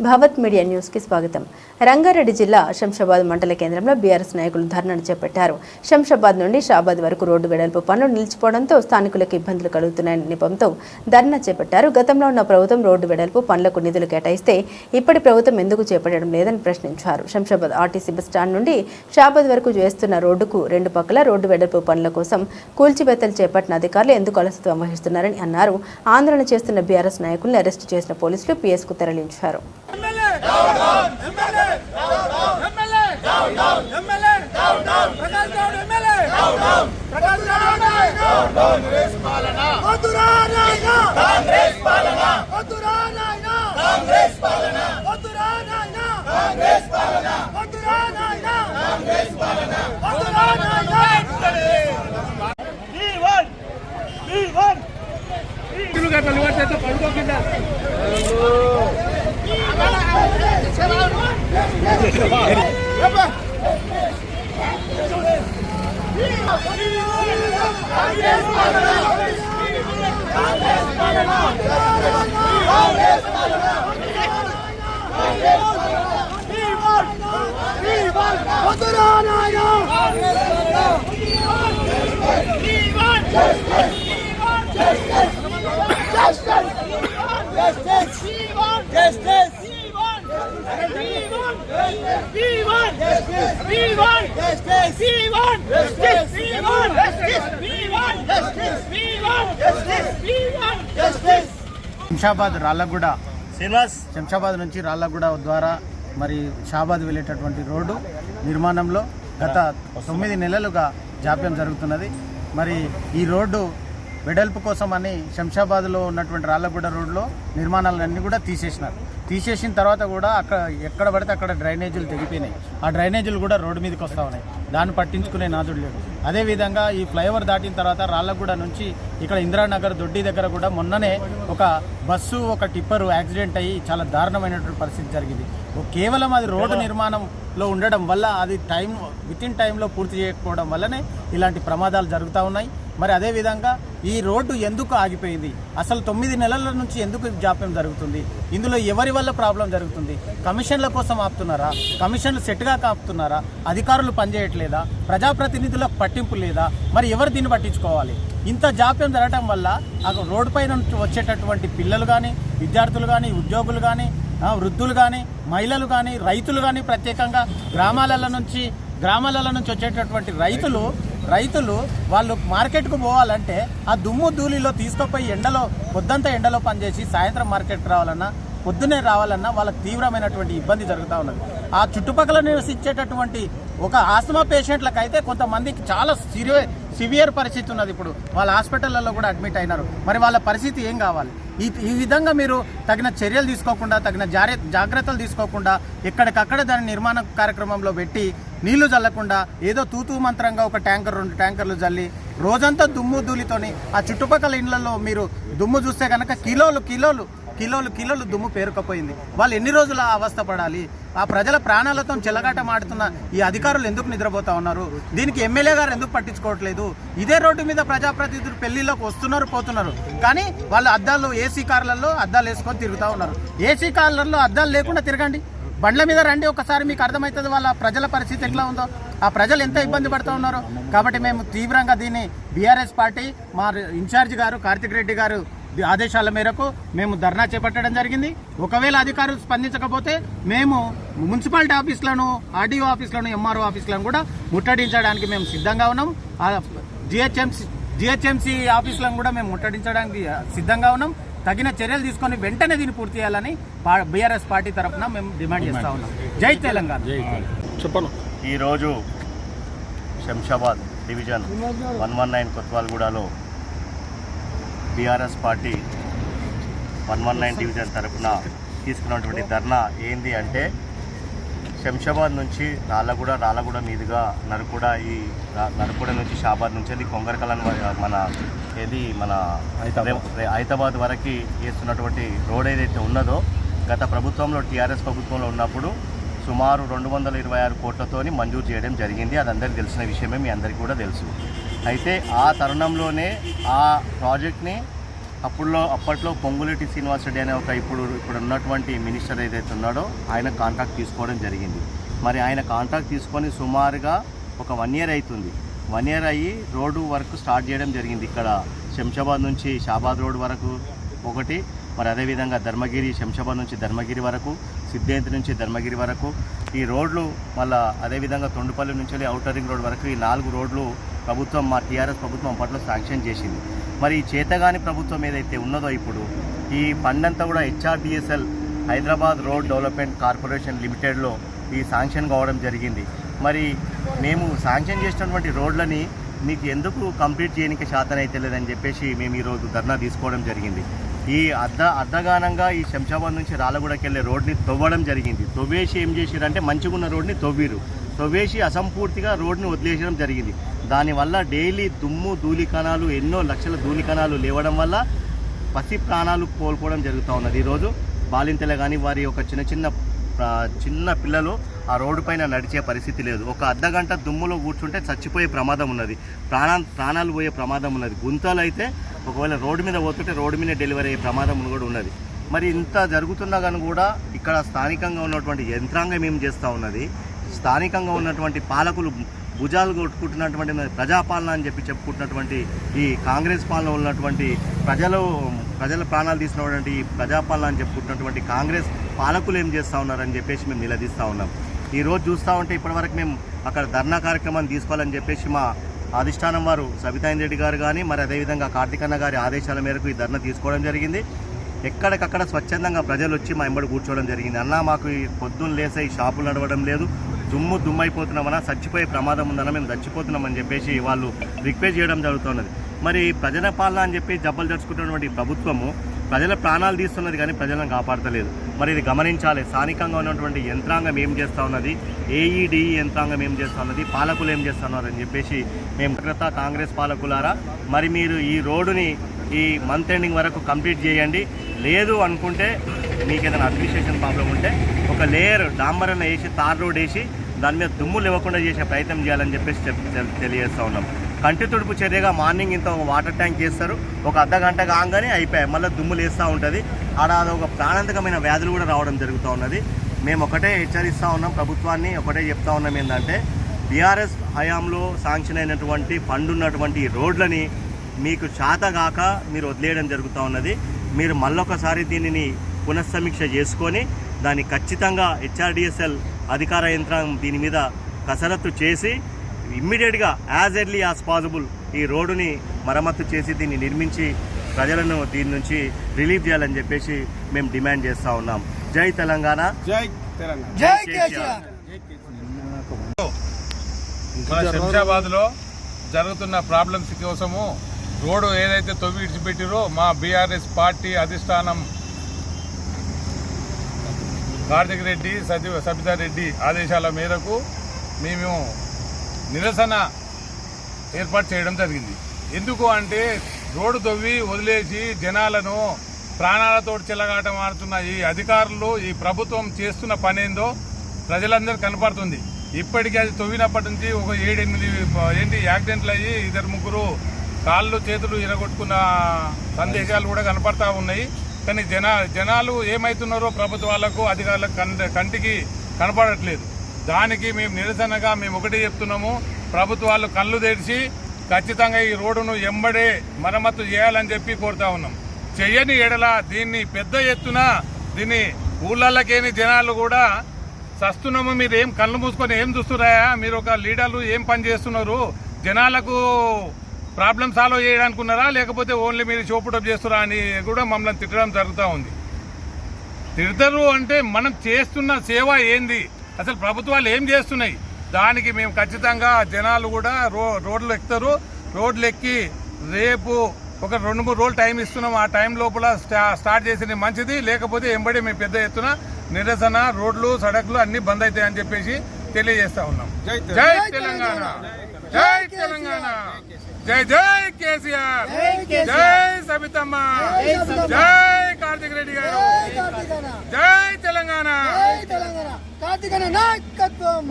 Bhavat media news కి స్వాగతం. రంగారెడ్డి జిల్లా శంషాబాద్ మండల కేంద్రంలో బీఆర్ఎస్ నాయకులు ధర్నాను చేపట్టారు. శంషాబాద్ నుండి షాబాద్ వరకు రోడ్డు వెడల్పు పనులు నిలిచిపోవడంతో స్థానికులకు ఇబ్బందులు కలుగుతున్నాయన్న నెపంతో ధర్నా చేపట్టారు. గతంలో ఉన్న ప్రభుత్వం రోడ్డు వెడల్పు పనులకు నిధులు కేటాయిస్తే ఇప్పటి ప్రభుత్వం ఎందుకు చేపట్టడం లేదని ప్రశ్నించారు. శంషాబాద్ ఆర్టీసీ బస్ స్టాండ్ నుండి షాబాద్ వరకు చేస్తున్న రోడ్డుకు రెండు పక్కల రోడ్డు వెడల్పు పనుల కోసం కూల్చివేతలు చేపట్టిన అధికారులు ఎందుకు అలసత్వం వహిస్తున్నారని అన్నారు. ఆందోళన చేస్తున్న బీఆర్ఎస్ నాయకులను అరెస్టు చేసిన పోలీసులు పిఎస్ కు తరలించారు. శంషాబాద్ రాళ్ళగూడ శంషాబాద్ నుంచి రాళ్ళగూడ ద్వారా మరి షాబాద్ వెళ్ళేటటువంటి రోడ్డు నిర్మాణంలో గత 9 నెలలుగా జాప్యం జరుగుతున్నది. మరి ఈ రోడ్డు వెడల్పు కోసమని శంషాబాద్లో ఉన్నటువంటి రాళ్ళగూడ రోడ్లో నిర్మాణాలన్నీ కూడా తీసేసిన తర్వాత కూడా అక్కడ ఎక్కడ పడితే అక్కడ డ్రైనేజీలు తెగిపోయినాయి. ఆ డ్రైనేజీలు కూడా రోడ్డు మీదకి వస్తూ ఉన్నాయి. దాన్ని పట్టించుకునే నాదుడు లేడు. అదేవిధంగా ఈ ఫ్లైఓవర్ దాటిన తర్వాత రాళ్ళగూడ నుంచి ఇక్కడ ఇందిరానగర్ దొడ్డి దగ్గర కూడా మొన్ననే ఒక బస్సు ఒక టిప్పరు యాక్సిడెంట్ అయ్యి చాలా దారుణమైనటువంటి పరిస్థితి జరిగింది. కేవలం అది రోడ్డు నిర్మాణంలో ఉండడం వల్ల అది వితిన్ టైంలో పూర్తి చేయకపోవడం వల్లనే ఇలాంటి ప్రమాదాలు జరుగుతూ ఉన్నాయి. మరి అదేవిధంగా ఈ రోడ్డు ఎందుకు ఆగిపోయింది, అసలు 9 నెలల నుంచి ఎందుకు జాప్యం జరుగుతుంది, ఇందులో ఎవరి వల్ల ప్రాబ్లం జరుగుతుంది, కమిషన్ల కోసం ఆపుతున్నారా, కమిషన్లు సెట్గా ఆపుతున్నారా, అధికారులు పనిచేయట్లేదా, ప్రజాప్రతినిధులకు పట్టింపు లేదా, మరి ఎవరు దీన్ని పట్టించుకోవాలి? ఇంత జాప్యం జరగడం వల్ల ఆ రోడ్డు పైన వచ్చేటటువంటి పిల్లలు కానీ, విద్యార్థులు కానీ, ఉద్యోగులు కానీ, వృద్ధులు కానీ, మహిళలు కానీ, రైతులు కానీ, ప్రత్యేకంగా గ్రామాల నుంచి వచ్చేటటువంటి రైతులు వాళ్ళు మార్కెట్కు పోవాలంటే ఆ దుమ్ము ధూళిలో తీసుకుపోయి పొద్దంతా ఎండలో పనిచేసి సాయంత్రం మార్కెట్కి రావాలన్నా, పొద్దునే రావాలన్నా వాళ్ళకి తీవ్రమైనటువంటి ఇబ్బంది జరుగుతూ ఉన్నది. ఆ చుట్టుపక్కల నివసించేటటువంటి ఒక ఆస్తమా పేషెంట్లకు అయితే కొంతమందికి చాలా సివియర్ పరిస్థితి ఉన్నది. ఇప్పుడు వాళ్ళ హాస్పిటల్లో కూడా అడ్మిట్ అయినారు. మరి వాళ్ళ పరిస్థితి ఏం కావాలి? ఈ విధంగా మీరు తగిన చర్యలు తీసుకోకుండా, తగిన జాగ్రత్తలు తీసుకోకుండా, ఎక్కడికక్కడ దాని నిర్మాణ కార్యక్రమంలో పెట్టి నీళ్లు చల్లకుండా ఏదో తూతూ మంత్రంగా ఒక ట్యాంకర్ 2 ట్యాంకర్లు చల్లి రోజంతా దుమ్ము ధూళితోని ఆ చుట్టుపక్కల ఇళ్లలో మీరు దుమ్ము చూస్తే కనుక కిలోలు దుమ్ము పేరుకపోయింది. వాళ్ళు ఎన్ని రోజులు అవస్థ పడాలి? ఆ ప్రజల ప్రాణాలతో చెలగాటమాడుతున్న ఈ అధికారులు ఎందుకు నిద్రపోతా ఉన్నారు? దీనికి ఎమ్మెల్యే గారు ఎందుకు పట్టించుకోవట్లేదు? ఇదే రోడ్డు మీద ప్రజాప్రతినిధులు పెళ్లిలోకి వస్తున్నారు, పోతున్నారు, కానీ వాళ్ళు అద్దాలు ఏసీ కార్లలో అద్దాలు వేసుకొని తిరుగుతూ ఉన్నారు. ఏసీ కార్లలో అద్దాలు లేకుండా తిరగండి, బండ్ల మీద రండి, ఒకసారి మీకు అర్థమవుతుంది వాళ్ళ ప్రజల పరిస్థితి ఎట్లా ఉందో, ఆ ప్రజలు ఎంత ఇబ్బంది పడుతూ ఉన్నారో. కాబట్టి మేము తీవ్రంగా దీన్ని బీఆర్ఎస్ పార్టీ మా ఇన్ఛార్జ్ గారు కార్తిక్ రెడ్డి గారు ఆదేశాల మేరకు మేము ధర్నా చేపట్టడం జరిగింది. ఒకవేళ అధికారులు స్పందించకపోతే మేము మున్సిపాలిటీ ఆఫీసులను, ఆర్డీఓ ఆఫీసులను, ఎంఆర్ఓ ఆఫీసులను కూడా ముట్టడించడానికి మేము సిద్ధంగా ఉన్నాం. జిహెచ్ఎంసీ ఆఫీసులను కూడా మేము ముట్టడించడానికి సిద్ధంగా ఉన్నాం. తగిన చర్యలు తీసుకొని వెంటనే దీన్ని పూర్తి చేయాలని బీఆర్ఎస్ పార్టీ తరఫున మేము డిమాండ్ చేస్తూ ఉన్నాం. జై తెలంగాణ. చెప్పను. ఈరోజు శంషాబాద్ డివిజన్ 119 కొత్వాల్గూడలో బీఆర్ఎస్ పార్టీ 119 డివిజన్ తరఫున తీసుకున్నటువంటి ధర్నా ఏంది అంటే, శంషాబాద్ నుంచి రాళ్ళగూడ మీదుగా నరుకూడ నుంచి షాబాద్ నుంచి అది కొంగరకల్ మన హైదరాబాద్ వరకు వేస్తున్నటువంటి రోడ్ ఏదైతే ఉన్నదో, గత ప్రభుత్వంలో టీఆర్ఎస్ ప్రభుత్వంలో ఉన్నప్పుడు సుమారు 226 కోట్లతోని మంజూరు చేయడం జరిగింది. అది అందరికీ తెలిసిన విషయమే, మీ అందరికీ కూడా తెలుసు. అయితే ఆ తరుణంలోనే ఆ ప్రాజెక్ట్ని అప్పట్లో పొంగులేటి శ్రీనివాసరెడ్డి అనే ఇప్పుడు ఉన్నటువంటి మినిస్టర్ ఏదైతే ఉన్నాడో ఆయన కాంట్రాక్ట్ తీసుకోవడం జరిగింది. మరి ఆయన కాంట్రాక్ట్ తీసుకొని సుమారుగా ఒక 1 year అవుతుంది. 1 year అయ్యి రోడ్డు వర్క్ స్టార్ట్ చేయడం జరిగింది. ఇక్కడ శంషాబాద్ నుంచి షాబాద్ రోడ్ వరకు ఒకటి, మరి అదేవిధంగా ధర్మగిరి శంషాబాద్ నుంచి ధర్మగిరి వరకు, సిద్ధేంతి నుంచి ధర్మగిరి వరకు ఈ రోడ్లు, మళ్ళీ అదేవిధంగా తొండుపల్లి నుంచి ఔటర్ రింగ్ రోడ్ వరకు ఈ 4 రోడ్లు ప్రభుత్వం, మా టీఆర్ఎస్ ప్రభుత్వం అప్పట్లో శాంక్షన్ చేసింది. మరి ఈ చేతగాని ప్రభుత్వం ఏదైతే ఉన్నదో ఇప్పుడు ఈ ఫండ్ అంతా కూడా హెచ్ఆర్డిఎస్ఎల్ హైదరాబాద్ రోడ్ డెవలప్మెంట్ కార్పొరేషన్ లిమిటెడ్లో ఈ శాంక్షన్ కావడం జరిగింది. మరి మేము శాంక్షన్ చేసినటువంటి రోడ్లని మీకు ఎందుకు కంప్లీట్ చేయడానికి శాతం అయితే లేదని చెప్పేసి మేము ఈరోజు ధర్నా తీసుకోవడం జరిగింది. ఈ అర్ధగానంగా ఈ శంషాబాద్ నుంచి రాళ్ళగూడకి వెళ్ళే రోడ్ని తవ్వడం జరిగింది. తవ్వేసి ఏం చేసిరంటే మంచిగా ఉన్న రోడ్ని తవ్వేసి అసంపూర్తిగా రోడ్ని వదిలేసడం జరిగింది. దానివల్ల డైలీ దుమ్ము ధూళికణాలు, ఎన్నో లక్షల ధూళికణాలు లేవడం వల్ల పసి ప్రాణాలు కోల్పోవడం జరుగుతూ ఉన్నది. ఈరోజు బాలింతలే కానీ వారి ఒక చిన్న పిల్లలు ఆ రోడ్డు పైన నడిచే పరిస్థితి లేదు. ఒక అర్ధగంట దుమ్ములో కూర్చుంటే చచ్చిపోయే ప్రమాదం ఉన్నది, ప్రాణాలు పోయే ప్రమాదం ఉన్నది. గుంతలు అయితే ఒకవేళ రోడ్డు మీద పోతుంటే రోడ్డు మీద డెలివరీ అయ్యే ప్రమాదం కూడా ఉన్నది. మరి ఇంత జరుగుతున్నా కానీ కూడా ఇక్కడ స్థానికంగా ఉన్నటువంటి యంత్రాంగం ఏం చేస్తూ ఉన్నది, స్థానికంగా ఉన్నటువంటి పాలకులు భుజాలు కొట్టుకుంటున్నటువంటి ప్రజాపాలన అని చెప్పుకుంటున్నటువంటి ఈ కాంగ్రెస్ పాలన ఉన్నటువంటి ప్రజల ప్రాణాలు తీసినటువంటి ఈ ప్రజాపాలన అని చెప్పుకుంటున్నటువంటి కాంగ్రెస్ పాలకులు ఏం చేస్తూ ఉన్నారని చెప్పేసి మేము నిలదీస్తూ ఉన్నాం. ఈరోజు చూస్తూ ఉంటే ఇప్పటివరకు మేము అక్కడ ధర్నా కార్యక్రమాన్ని తీసుకోవాలని చెప్పేసి మా అధిష్టానం వారు సబితాయిన్ రెడ్డి గారు కానీ, మరి అదేవిధంగా కార్తికన్న గారి ఆదేశాల మేరకు ఈ ధర్నా తీసుకోవడం జరిగింది. ఎక్కడికక్కడ స్వచ్ఛందంగా ప్రజలు వచ్చి మా ఎంబడి కూర్చోవడం జరిగింది. అన్న మాకు ఈ పొద్దున్న లేసే ఈ షాపులు నడవడం లేదు, దుమ్మైపోతున్నామన్నా, చచ్చిపోయే ప్రమాదం ఉందన్నా, మేము చచ్చిపోతున్నామని చెప్పేసి వాళ్ళు రిక్వెస్ట్ చేయడం జరుగుతున్నది. మరి ప్రజల పాలన అని చెప్పి జబ్బలు జరుచుకుంటున్నటువంటి ప్రభుత్వము ప్రజల ప్రాణాలు తీస్తున్నది కానీ ప్రజలను కాపాడతలేదు. మరి ఇది గమనించాలి. స్థానికంగా ఉన్నటువంటి యంత్రాంగం ఏం చేస్తూ ఉన్నది, ఏఈడిఈ యంత్రాంగం ఏం చేస్తూ ఉన్నది, పాలకులు ఏం చేస్తున్నారు అని చెప్పేసి మేము కాంగ్రెస్ పాలకులారా, మరి మీరు ఈ రోడ్డుని ఈ మంత్ ఎండింగ్ వరకు కంప్లీట్ చేయండి. లేదు అనుకుంటే మీకు ఏదైనా అడ్మినిస్ట్రేషన్ ప్రాబ్లం ఉంటే ఒక లేయర్ డాంబరన్న వేసి తార్ రోడ్ వేసి దాని మీద దుమ్ములు ఇవ్వకుండా చేసే ప్రయత్నం చేయాలని చెప్పేసి తెలియజేస్తూ ఉన్నాం. కంటి తుడుపు చర్యగా మార్నింగ్ ఇంత ఒక వాటర్ ట్యాంక్ చేస్తారు, ఒక అర్ధగంట కాగానే అయిపోయాయి, మళ్ళీ దుమ్ములు వేస్తూ ఉంటుంది. అదొక ప్రాణాంతకమైన వ్యాధులు కూడా రావడం జరుగుతూ ఉన్నది. మేము ఒకటే హెచ్చరిస్తూ ఉన్నాం ప్రభుత్వాన్ని, ఒకటే చెప్తా ఉన్నాం ఏంటంటే బీఆర్ఎస్ హయాంలో శాంక్షన్ అయినటువంటి ఫండ్ ఉన్నటువంటి రోడ్లని మీకు చేతగాక మీరు వదిలేయడం జరుగుతూ ఉన్నది. మీరు మళ్ళొకసారి దీనిని పునఃసమీక్ష చేసుకొని దాన్ని ఖచ్చితంగా హెచ్ఆర్డిఎస్ఎల్ అధికార యంత్రాంగం దీని మీద కసరత్తు చేసి ఇమ్మీడియట్గా యాజ్ ఎర్లీ యాజ్ పాసిబుల్ ఈ రోడ్డుని మరమ్మతు చేసి దీన్ని నిర్మించి ప్రజలను దీని నుంచి రిలీఫ్ చేయాలని చెప్పేసి మేము డిమాండ్ చేస్తూ ఉన్నాం. జై తెలంగాణ, జై తెలంగాణ, జై కేసీఆర్. మన శంషాబాద్లో జరుగుతున్న ప్రాబ్లమ్స్ కోసము రోడ్డు ఏదైతే తవ్వి విడిచిపెట్టిరో మా బీఆర్ఎస్ పార్టీ అధిష్టానం కార్తిక్ రెడ్డి, సబితారెడ్డి ఆదేశాల మేరకు మేము నిరసన ఏర్పాటు చేయడం జరిగింది. ఎందుకు అంటే రోడ్డు తవ్వి వదిలేసి జనాలను ప్రాణాలతో చెలగాటం ఆడుతున్న ఈ అధికారులు, ఈ ప్రభుత్వం చేస్తున్న పనేందో ప్రజలందరూ కనపడుతుంది. ఇప్పటికీ అది తవ్వినప్పటి నుంచి ఒక 7-8 యాక్సిడెంట్లు అయ్యి 2-3 కాళ్ళు చేతులు ఇరగొట్టుకున్న సందేశాలు కూడా కనపడతా ఉన్నాయి. కానీ జనాలు ఏమవుతున్నారో ప్రభుత్వాలకు, అధికారులకు కంటికి కనపడట్లేదు. దానికి మేము నిరసనగా మేము ఒకటే చెప్తున్నాము, ప్రభుత్వాలు కళ్ళు తెరిచి ఖచ్చితంగా ఈ రోడ్డును ఎంబడే మరమ్మతు చేయాలని చెప్పి కోరుతా ఉన్నాం. చెయ్యని ఎడల దీన్ని పెద్ద ఎత్తున దీన్ని ఊళ్ళకేని జనాలు కూడా చస్తున్నాము. మీరు ఏం కళ్ళు మూసుకొని ఏం చూస్తున్నారా, మీరు ఒక లీడర్లు ఏం పని చేస్తున్నారు, జనాలకు ప్రాబ్లం సాల్వ్ చేయడానికి ఉన్నారా, లేకపోతే ఓన్లీ మీరు షోపుటప్ చేస్తున్నారా అని కూడా మమ్మల్ని తిట్టడం జరుగుతూ ఉంది. తిడతారు అంటే మనం చేస్తున్న సేవ ఏంది, అసలు ప్రభుత్వాలు ఏం చేస్తున్నాయి, దానికి మేము ఖచ్చితంగా జనాలు కూడా రోడ్లు ఎక్కుతారు. రోడ్లు ఎక్కి రేపు ఒక 2-3 రోజులు టైం ఇస్తున్నాం. ఆ టైం లోపల స్టార్ట్ చేసిన మంచిది, లేకపోతే ఎంబడి మేము పెద్ద ఎత్తున నిరసన, రోడ్లు సడక్లు అన్ని బంద్ అవుతాయి అని చెప్పేసి తెలియజేస్తా ఉన్నాం. జై తెలంగాణ, జై తెలంగాణ, జై జై కేసీఆర్, జై సబితమ్మ, జై కార్తిక్ రెడ్డి గారు, జై తెలంగాణ, కార్తిక్ నాయకత్వం.